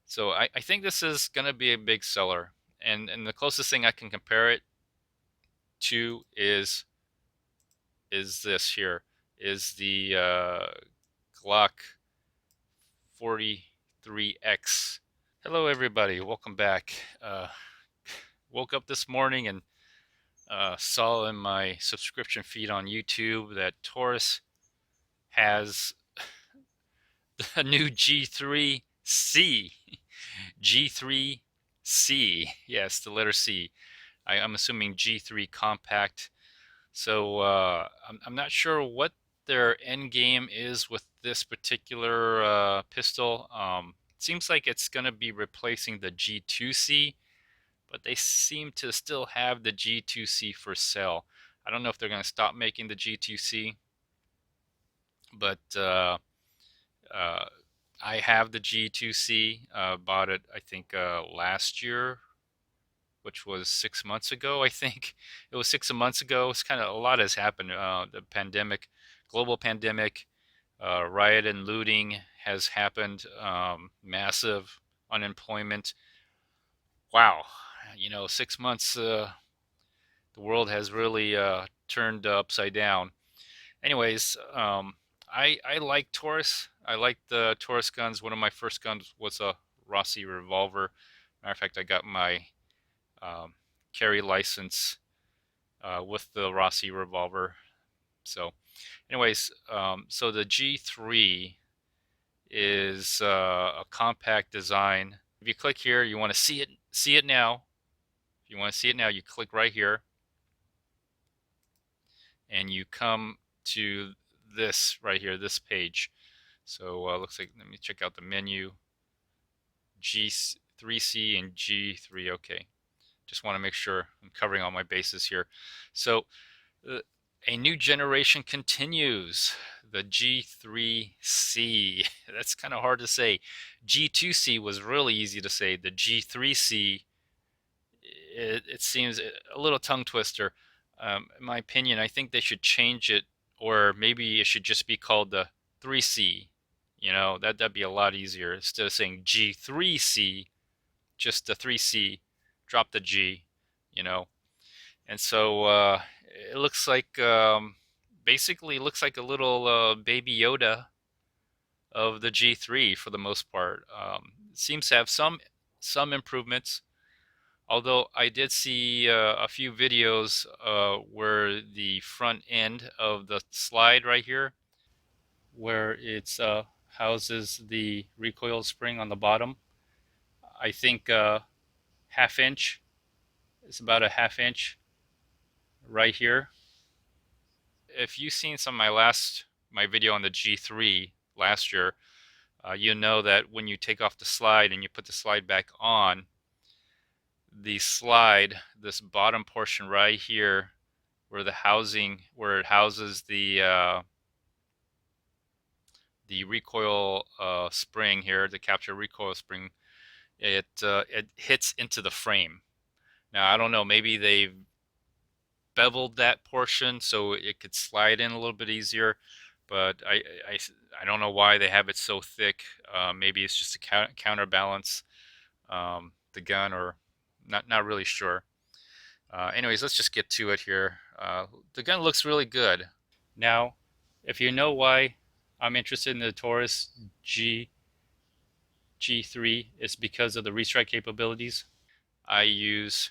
So I think this is going to be a big seller. And the closest thing I can compare it to is this here, is the Glock 43X. Hello, everybody. Welcome back. Woke up this morning and saw in my subscription feed on YouTube that Taurus has a new G3C. G3C. Yes, the letter C. I'm assuming G3 compact. So I'm not sure what their end game is with this particular pistol. Seems like it's going to be replacing the G2C, but they seem to still have the G2C for sale. I don't know if they're going to stop making the G2C, but uh, I have the G2C. Bought it, I think, last year, which was 6 months ago. I think it was 6 months ago. It's kind of a lot has happened. The pandemic, global pandemic, riot and looting has happened. Massive unemployment. Wow, 6 months. The world has really turned upside down. Anyways, I like Taurus. I like the Taurus guns. One of my first guns was a Rossi revolver. Matter of fact, I got my um, carry license with the Rossi revolver. So, anyways, so the G3 is a compact design. If you click here, you want to see it now. If you want to see it now, you click right here, and you come to this right here, this page. So looks like, let me check out the menu. G3C and G3. Okay, just want to make sure I'm covering all my bases here. So uh, a new generation continues. The G3C. That's kind of hard to say. G2C was really easy to say. The G3C, it seems a little tongue twister. In my opinion, I think they should change it, or maybe it should just be called the 3C. That'd be a lot easier instead of saying G3C, just the 3C, drop the G, you know. And so it looks like basically looks like a little baby Yoda of the G3 for the most part. It seems to have some improvements. Although I did see a few videos where the front end of the slide right here, where it's houses the recoil spring on the bottom, I think half inch. It's about a half inch right here. If you've seen some of my video on the G3 last year, you know that when you take off the slide and you put the slide back on, the slide, this bottom portion right here, where it houses the recoil spring here, the capture recoil spring, it hits into the frame. Now I don't know, maybe they've beveled that portion so it could slide in a little bit easier, but I don't know why they have it so thick. Maybe it's just to counterbalance the gun, or not really sure. Anyways, let's just get to it here. The gun looks really good. Now, if you know why I'm interested in the Taurus G3, it's because of the restrike capabilities. I use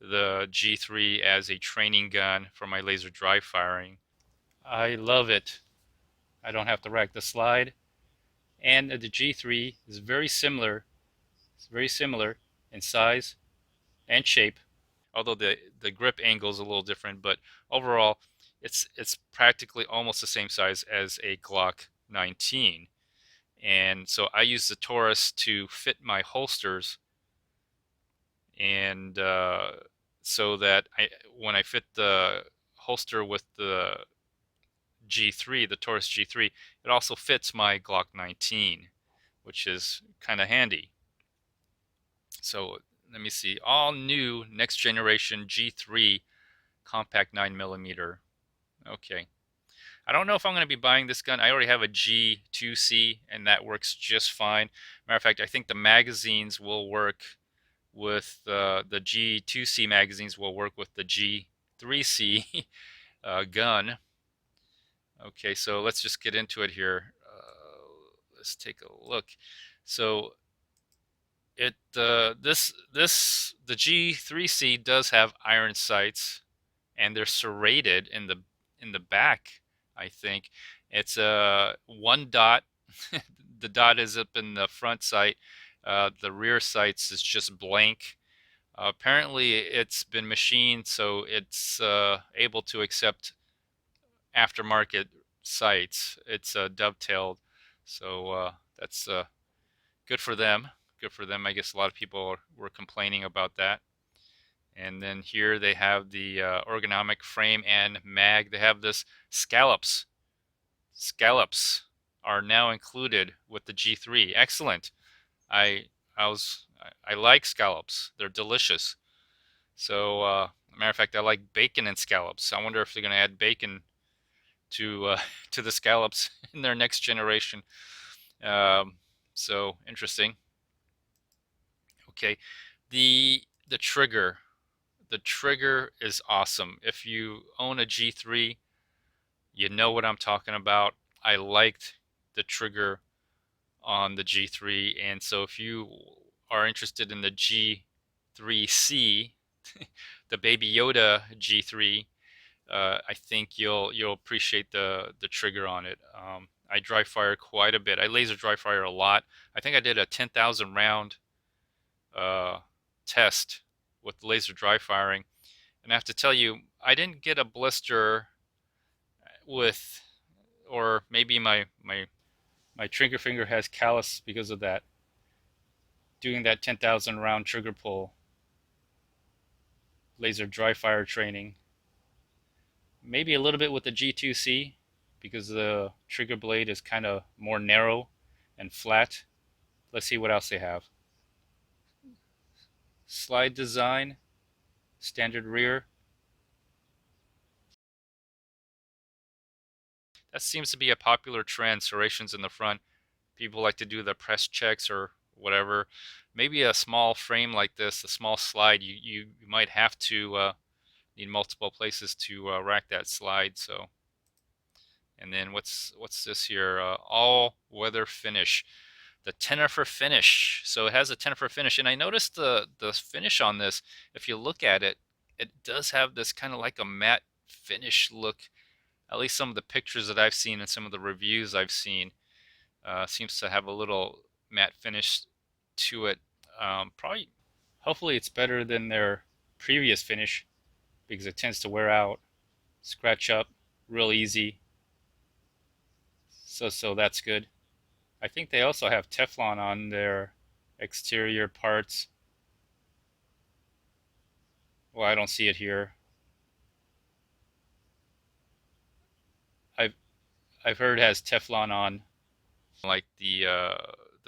the G3 as a training gun for my laser dry firing. I love it. I don't have to rack the slide. And the G3 is very similar. It's very similar in size and shape, although the grip angle is a little different. But overall, it's practically almost the same size as a Glock 19. And so I use the Taurus to fit my holsters, and so that when I fit the holster with the G3, the Taurus G3, it also fits my Glock 19, which is kind of handy. So let me see, all new next generation G3 compact 9mm. Okay, I don't know if I'm going to be buying this gun. I already have a G2C, and that works just fine. Matter of fact, I think the magazines will work with the G2C magazines will work with the G3C gun. Okay, so let's just get into it here. Let's take a look. So the G3C does have iron sights, and they're serrated in the back. I think it's a one dot. The dot is up in the front sight. The rear sights is just blank. Apparently, it's been machined so it's able to accept aftermarket sights. It's dovetailed, so that's good for them. Good for them. I guess a lot of people were complaining about that. And then here they have the ergonomic frame and mag. They have this scallops. Scallops are now included with the G3. Excellent. I I like scallops. They're delicious. So, matter of fact, I like bacon and scallops. I wonder if they're going to add bacon to to the scallops in their next generation. Um, so interesting. Okay, the trigger. The trigger is awesome. If you own a G3, you know what I'm talking about. I liked the trigger on the G3, and so if you are interested in the G3C, the Baby Yoda G3, I think you'll appreciate the trigger on it. I dry fire quite a bit. I laser dry fire a lot. I think I did a 10,000 round uh, test with laser dry firing, and I have to tell you, I didn't get a blister with, or maybe my trigger finger has callus because of that. Doing that 10,000 round trigger pull, laser dry fire training, maybe a little bit with the G2C because the trigger blade is kind of more narrow and flat. Let's see what else they have. Slide design, standard rear. That seems to be a popular trend, serrations in the front. People like to do the press checks or whatever. Maybe a small frame like this, a small slide, you might have to need multiple places to rack that slide. So, and then what's this here? All weather finish, the Tenerife finish. So it has a Tenerife finish, and I noticed the finish on this. If you look at it, it does have this kind of like a matte finish look. At least some of the pictures that I've seen and some of the reviews I've seen seems to have a little matte finish to it. Probably, hopefully, it's better than their previous finish because it tends to wear out, scratch up real easy. So that's good. I think they also have Teflon on their exterior parts. Well, I don't see it here. I've I've heard it has Teflon on, like the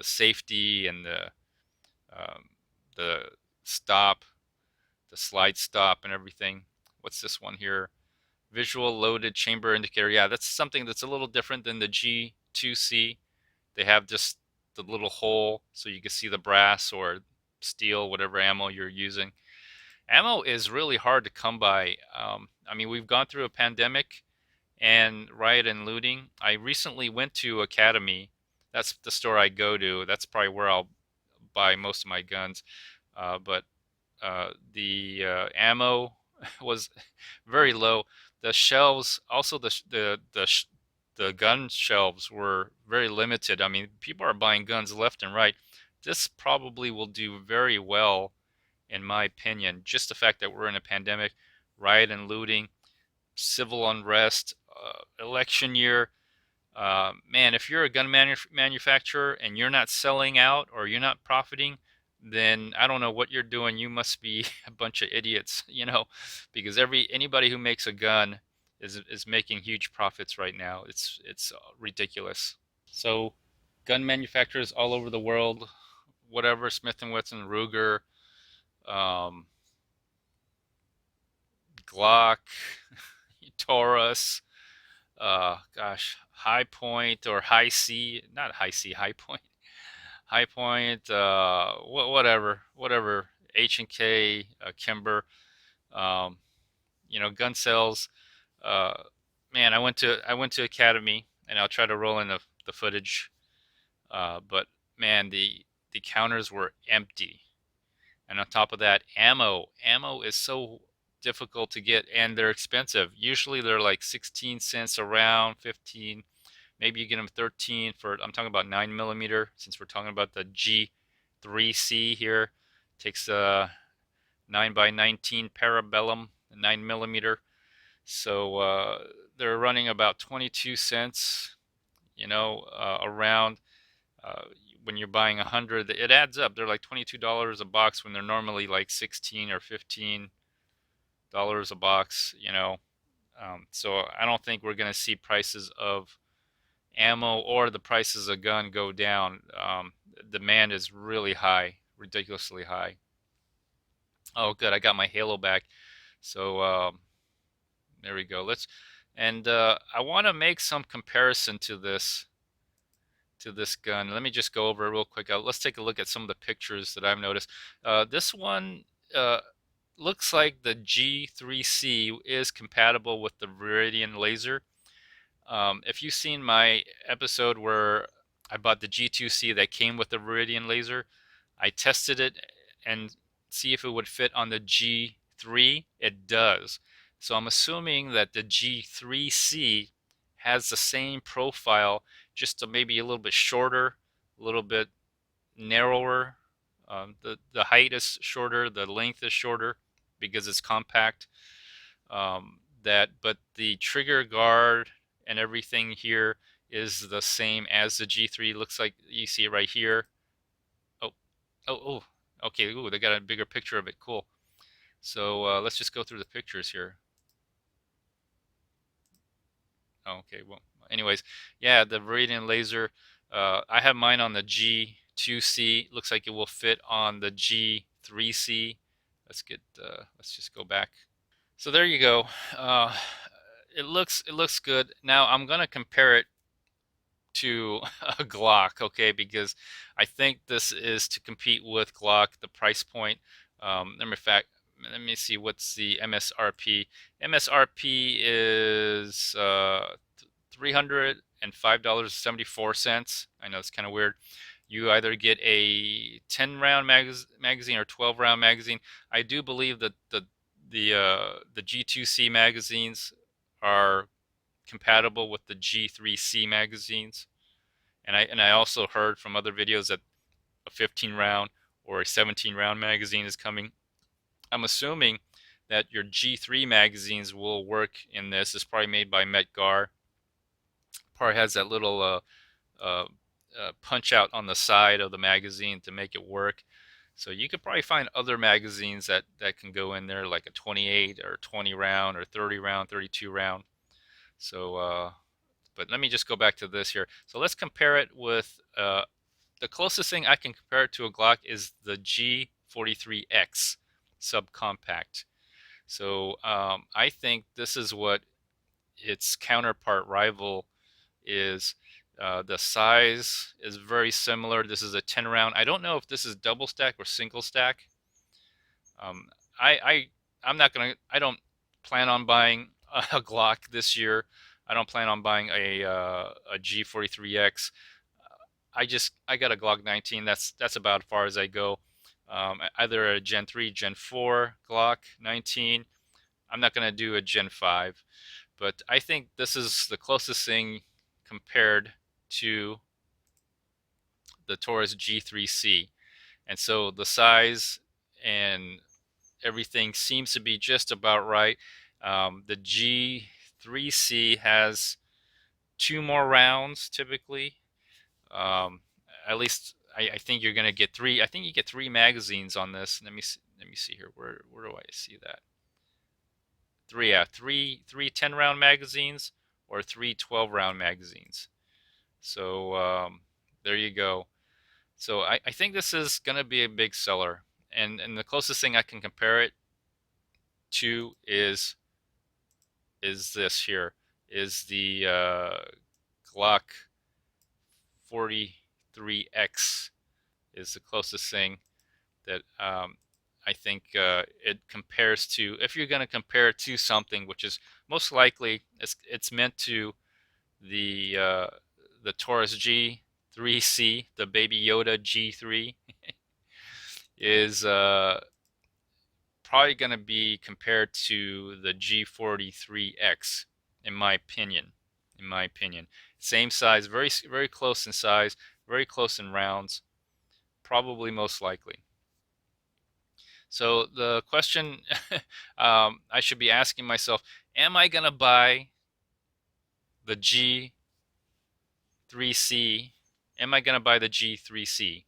safety and um, the stop, the slide stop, and everything. What's this one here? Visual loaded chamber indicator. Yeah, that's something that's a little different than the G2C. They have just the little hole so you can see the brass or steel, whatever ammo you're using. Ammo is really hard to come by. I mean, we've gone through a pandemic and riot and looting. I recently went to Academy. That's the store I go to. That's probably where I'll buy most of my guns. But the ammo was very low. The shelves, also the gun shelves were very limited. I mean, people are buying guns left and right. This probably will do very well, in my opinion. Just the fact that we're in a pandemic, riot and looting, civil unrest, election year. Man, if you're a gun manufacturer and you're not selling out or you're not profiting, then I don't know what you're doing. You must be a bunch of idiots, because anybody who makes a gun is making huge profits right now. It's ridiculous. So, gun manufacturers all over the world, whatever, Smith and Wesson, Ruger, um, Glock, Taurus, gosh, high point or high C, not high C, high point, high point, whatever, H&K, Kimber, um, gun sales. Uh, man, I went to Academy, and I'll try to roll in the footage. But man, the counters were empty, and on top of that, ammo is so difficult to get, and they're expensive. Usually they're like 16 cents around, 15. Maybe you get them 13 for. I'm talking about 9 millimeter, since we're talking about the G3C here. Takes a 9 by 19 Parabellum, 9 millimeter. So they're running about 22 cents, around. Uh, when you're buying 100, it adds up. They're like $22 a box when they're normally like 16 or $15 a box, So I don't think we're going to see prices of ammo or the prices of gun go down. Demand is really high, ridiculously high. Oh, good. I got my Halo back. So there we go. And I want to make some comparison to this gun. Let me just go over it real quick. Let's take a look at some of the pictures that I've noticed. This one uh, looks like the G3C is compatible with the Viridian laser. If you've seen my episode where I bought the G2C that came with the Viridian laser, I tested it and see if it would fit on the G3. It does. So I'm assuming that the G3C has the same profile, just maybe a little bit shorter, a little bit narrower. The height is shorter, the length is shorter because it's compact. But the trigger guard and everything here is the same as the G3. Looks like you see it right here. Oh, oh. Okay, ooh, they got a bigger picture of it. Cool. So let's just go through the pictures here. Oh, okay, well, anyways, yeah, the Viridian laser. I have mine on the G2C. Looks like it will fit on the G3C. Let's just go back. So there you go. Uh, it looks good. Now I'm gonna compare it to a Glock, okay? Because I think this is to compete with Glock. The price point. Let me see what's the MSRP. MSRP is $305.74. I know it's kind of weird. You either get a 10 round magazine or 12 round magazine. I do believe that the G2C magazines are compatible with the G3C magazines. And I also heard from other videos that a 15 round or a 17 round magazine is coming. I'm assuming that your G3 magazines will work in this. It's probably made by Metgar. Probably has that little uh, punch out on the side of the magazine to make it work. So you could probably find other magazines that can go in there, like a 28 or 20 round or 30 round, 32 round. So, but let me just go back to this here. So let's compare it with the closest thing I can compare it to a Glock is the G43X subcompact. So I think this is what its counterpart rival is. The size is very similar. This is a 10 round. I don't know if this is double stack or single stack. Um, I, I I'm not gonna. I don't plan on buying a Glock this year. I don't plan on buying a G43X. I got a Glock 19. That's about as far as I go. Either a Gen 3, Gen 4 Glock 19. I'm not gonna do a Gen 5, but I think this is the closest thing compared to the Taurus G3C. And so the size and everything seems to be just about right. The G3C has two more rounds typically. Um, at least I think you're going to get three. I think you get three magazines on this. Let me see here. Where do I see that? Three, yeah, three 10-round magazines or three 12-round magazines. So there you go. So I think this is going to be a big seller. And the closest thing I can compare it to is this here. is the Glock 43X is the closest thing that I think it compares to. If you're going to compare it to something, which is most likely it's meant to the Taurus G3C, the Baby Yoda G3, is probably going to be compared to the G43X, in my opinion. In my opinion, same size, very close in size, very close in rounds, probably most likely. So the question I should be asking myself: am I going to buy the G3C? Am I going to buy the G3C?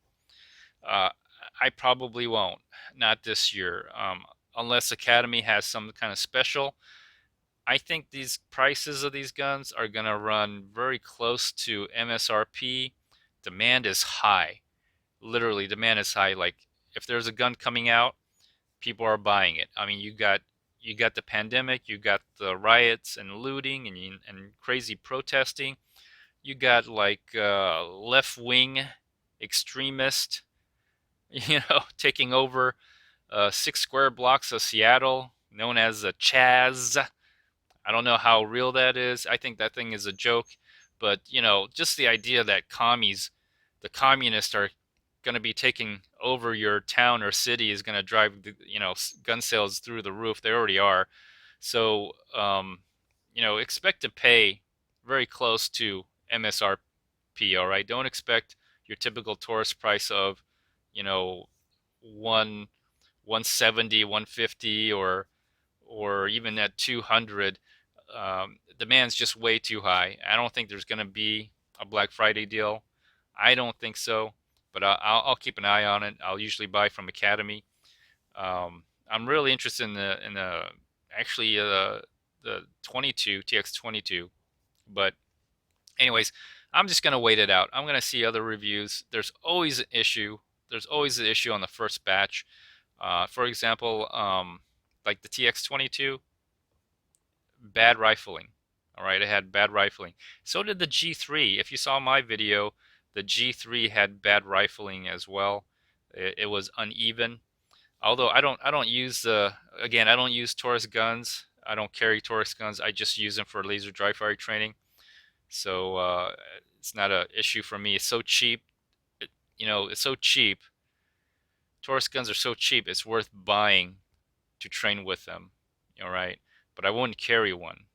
Uh, I probably won't. Not this year, unless Academy has some kind of special. I think these prices of these guns are going to run very close to MSRP. Demand is high. Literally, demand is high. Like if there's a gun coming out, people are buying it. I mean, you got the pandemic, you got the riots and looting and crazy protesting. You got like left wing extremists, taking over 6 square blocks of Seattle, known as the Chaz. I don't know how real that is. I think that thing is a joke, but just the idea that the communists are going to be taking over your town or city is going to drive gun sales through the roof. They already are. So expect to pay very close to MSRP. All right, don't expect your typical Taurus price of one 170, 150, or even at 200. Demand's just way too high. I don't think there's going to be a Black Friday deal. I don't think so, but I'll keep an eye on it. I'll usually buy from Academy. I'm really interested in the actually the 22 TX22, but anyways, I'm just gonna wait it out. I'm gonna see other reviews. There's always an issue. There's always an issue on the first batch. For example, like the TX22, bad rifling. All right, it had bad rifling. So did the G3. If you saw my video, the G3 had bad rifling as well. It was uneven. Although I don't use again, I don't use Taurus guns. I don't carry Taurus guns. I just use them for laser dry fire training. So it's not a issue for me. It's so cheap. It's so cheap. Taurus guns are so cheap. It's worth buying to train with them. All right, but I wouldn't carry one,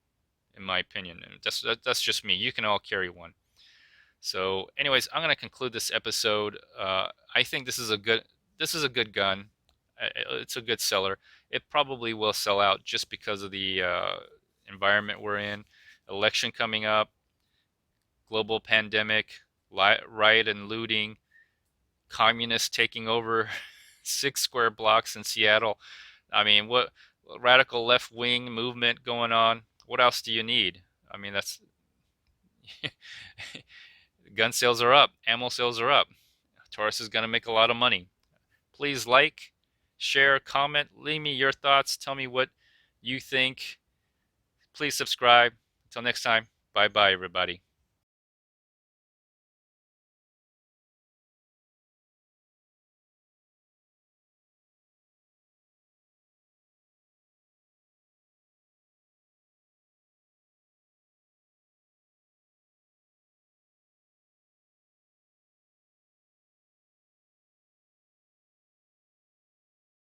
in my opinion. And that's just me. You can all carry one. So, anyways, I'm gonna conclude this episode. I think this is a good gun. It's a good seller. It probably will sell out just because of the environment we're in, election coming up, global pandemic, riot and looting, communists taking over 6 square blocks in Seattle. I mean, what radical left wing movement going on? What else do you need? I mean, that's gun sales are up, ammo sales are up. Taurus is going to make a lot of money. Please like, share, comment, leave me your thoughts. Tell me what you think. Please subscribe. Until next time, bye bye, everybody.